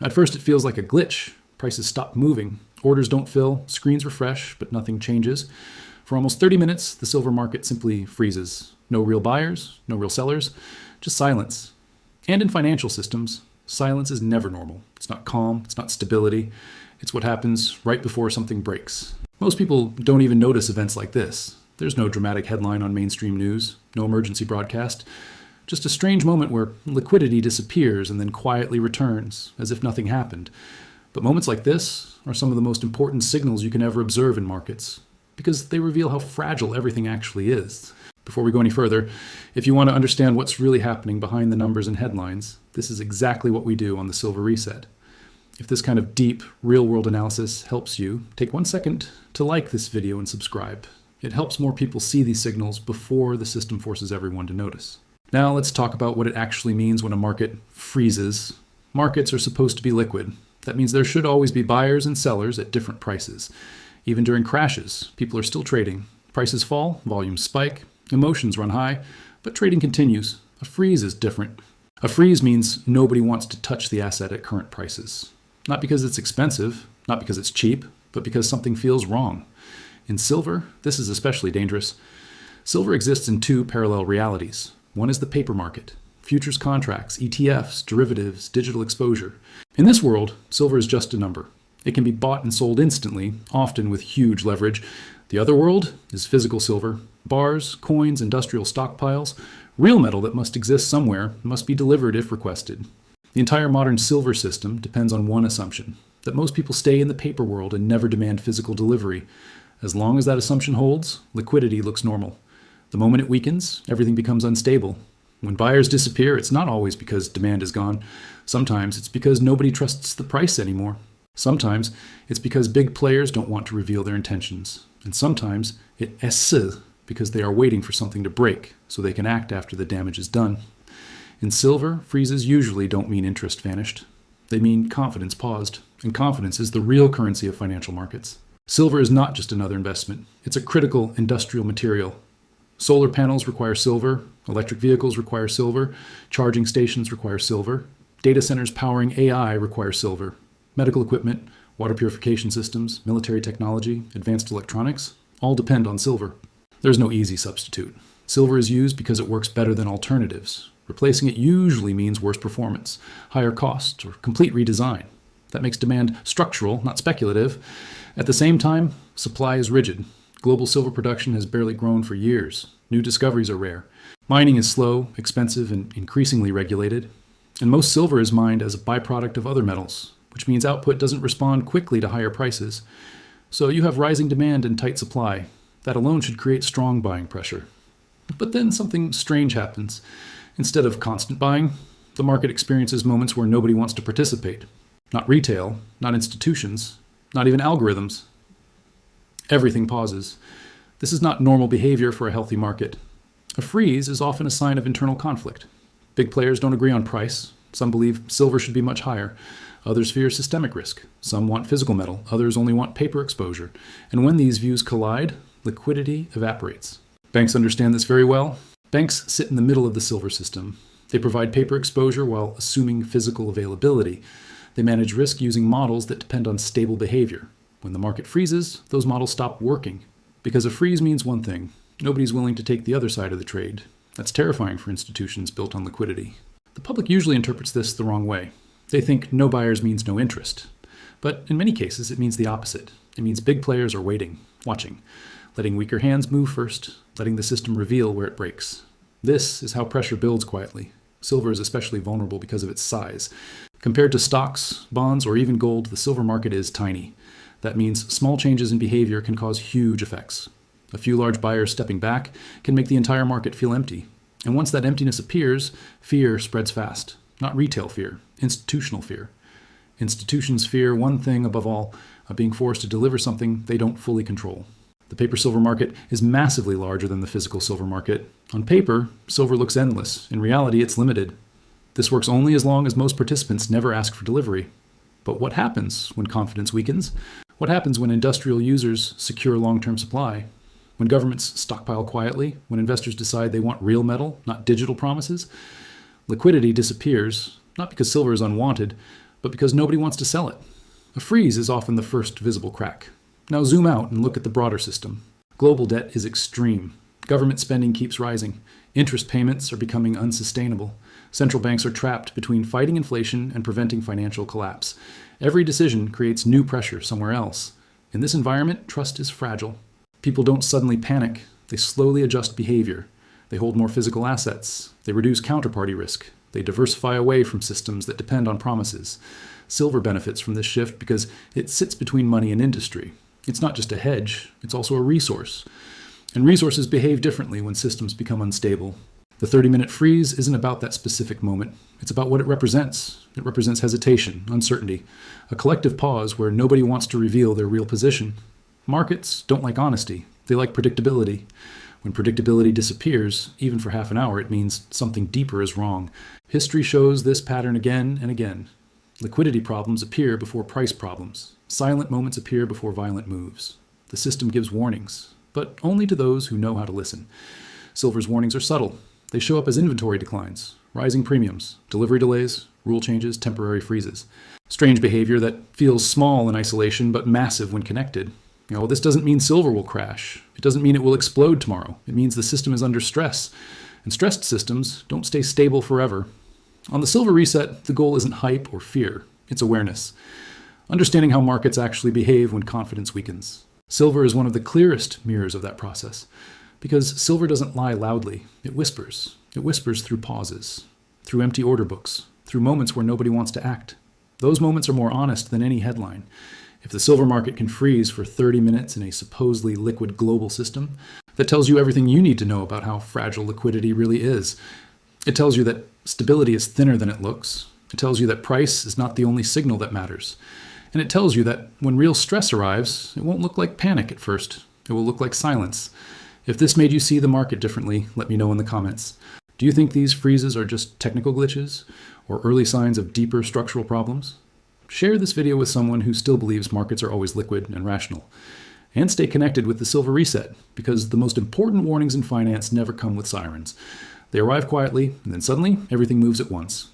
At first it feels like a glitch. Prices stop moving. Orders don't fill. Screens refresh, but nothing changes. For almost 30 minutes, the silver market simply freezes. No real buyers, no real sellers, just silence. And in financial systems, silence is never normal. It's not calm, it's not stability. It's what happens right before something breaks. Most people don't even notice events like this. There's no dramatic headline on mainstream news, no emergency broadcast. Just a strange moment where liquidity disappears and then quietly returns, as if nothing happened. But moments like this are some of the most important signals you can ever observe in markets, because they reveal how fragile everything actually is. Before we go any further, if you want to understand what's really happening behind the numbers and headlines, this is exactly what we do on the Silver Reset. If this kind of deep, real-world analysis helps you, take 1 second to like this video and subscribe. It helps more people see these signals before the system forces everyone to notice. Now let's talk about what it actually means when a market freezes. Markets are supposed to be liquid. That means there should always be buyers and sellers at different prices. Even during crashes, people are still trading. Prices fall, volumes spike, emotions run high, but trading continues. A freeze is different. A freeze means nobody wants to touch the asset at current prices. Not because it's expensive, not because it's cheap, but because something feels wrong. In silver, this is especially dangerous. Silver exists in two parallel realities. One is the paper market. Futures contracts, ETFs, derivatives, digital exposure. In this world, silver is just a number. It can be bought and sold instantly, often with huge leverage. The other world is physical silver. Bars, coins, industrial stockpiles. Real metal that must exist somewhere must be delivered if requested. The entire modern silver system depends on one assumption, that most people stay in the paper world and never demand physical delivery. As long as that assumption holds, liquidity looks normal. The moment it weakens, everything becomes unstable. When buyers disappear, it's not always because demand is gone. Sometimes it's because nobody trusts the price anymore. Sometimes it's because big players don't want to reveal their intentions. And sometimes it's because they are waiting for something to break so they can act after the damage is done. In silver, freezes usually don't mean interest vanished. They mean confidence paused. And confidence is the real currency of financial markets. Silver is not just another investment. It's a critical industrial material. Solar panels require silver. Electric vehicles require silver. Charging stations require silver. Data centers powering AI require silver. Medical equipment, water purification systems, military technology, advanced electronics, all depend on silver. There's no easy substitute. Silver is used because it works better than alternatives. Replacing it usually means worse performance, higher cost, or complete redesign. That makes demand structural, not speculative. At the same time, supply is rigid. Global silver production has barely grown for years. New discoveries are rare. Mining is slow, expensive, and increasingly regulated. And most silver is mined as a byproduct of other metals, which means output doesn't respond quickly to higher prices. So you have rising demand and tight supply. That alone should create strong buying pressure. But then something strange happens. Instead of constant buying, the market experiences moments where nobody wants to participate. Not retail, not institutions, not even algorithms. Everything pauses. This is not normal behavior for a healthy market. A freeze is often a sign of internal conflict. Big players don't agree on price. Some believe silver should be much higher. Others fear systemic risk. Some want physical metal. Others only want paper exposure. And when these views collide, liquidity evaporates. Banks understand this very well. Banks sit in the middle of the silver system. They provide paper exposure while assuming physical availability. They manage risk using models that depend on stable behavior. When the market freezes, those models stop working. Because a freeze means one thing. Nobody's willing to take the other side of the trade. That's terrifying for institutions built on liquidity. The public usually interprets this the wrong way. They think no buyers means no interest. But in many cases, it means the opposite. It means big players are waiting, watching, letting weaker hands move first, letting the system reveal where it breaks. This is how pressure builds quietly. Silver is especially vulnerable because of its size. Compared to stocks, bonds, or even gold, the silver market is tiny. That means small changes in behavior can cause huge effects. A few large buyers stepping back can make the entire market feel empty. And once that emptiness appears, fear spreads fast. Not retail fear, institutional fear. Institutions fear one thing above all, being forced to deliver something they don't fully control. The paper silver market is massively larger than the physical silver market. On paper, silver looks endless. In reality, it's limited. This works only as long as most participants never ask for delivery. But what happens when confidence weakens? What happens when industrial users secure long-term supply? When governments stockpile quietly? When investors decide they want real metal, not digital promises? Liquidity disappears, not because silver is unwanted, but because nobody wants to sell it. A freeze is often the first visible crack. Now zoom out and look at the broader system. Global debt is extreme. Government spending keeps rising. Interest payments are becoming unsustainable. Central banks are trapped between fighting inflation and preventing financial collapse. Every decision creates new pressure somewhere else. In this environment, trust is fragile. People don't suddenly panic. They slowly adjust behavior. They hold more physical assets. They reduce counterparty risk. They diversify away from systems that depend on promises. Silver benefits from this shift because it sits between money and industry. It's not just a hedge, it's also a resource. And resources behave differently when systems become unstable. The 30-minute freeze isn't about that specific moment. It's about what it represents. It represents hesitation, uncertainty, a collective pause where nobody wants to reveal their real position. Markets don't like honesty. They like predictability. When predictability disappears, even for half an hour, it means something deeper is wrong. History shows this pattern again and again. Liquidity problems appear before price problems. Silent moments appear before violent moves. The system gives warnings, but only to those who know how to listen. Silver's warnings are subtle. They show up as inventory declines, rising premiums, delivery delays, rule changes, temporary freezes. Strange behavior that feels small in isolation but massive when connected. This doesn't mean silver will crash. It doesn't mean it will explode tomorrow. It means the system is under stress. And stressed systems don't stay stable forever. On the silver reset, the goal isn't hype or fear. It's awareness. Understanding how markets actually behave when confidence weakens. Silver is one of the clearest mirrors of that process. Because silver doesn't lie loudly. It whispers. It whispers through pauses, through empty order books, through moments where nobody wants to act. Those moments are more honest than any headline. If the silver market can freeze for 30 minutes in a supposedly liquid global system, that tells you everything you need to know about how fragile liquidity really is. It tells you that stability is thinner than it looks. It tells you that price is not the only signal that matters. And it tells you that when real stress arrives, it won't look like panic at first. It will look like silence. If this made you see the market differently, let me know in the comments. Do you think these freezes are just technical glitches or early signs of deeper structural problems? Share this video with someone who still believes markets are always liquid and rational. And stay connected with the Silver Reset, because the most important warnings in finance never come with sirens. They arrive quietly, and then suddenly, everything moves at once.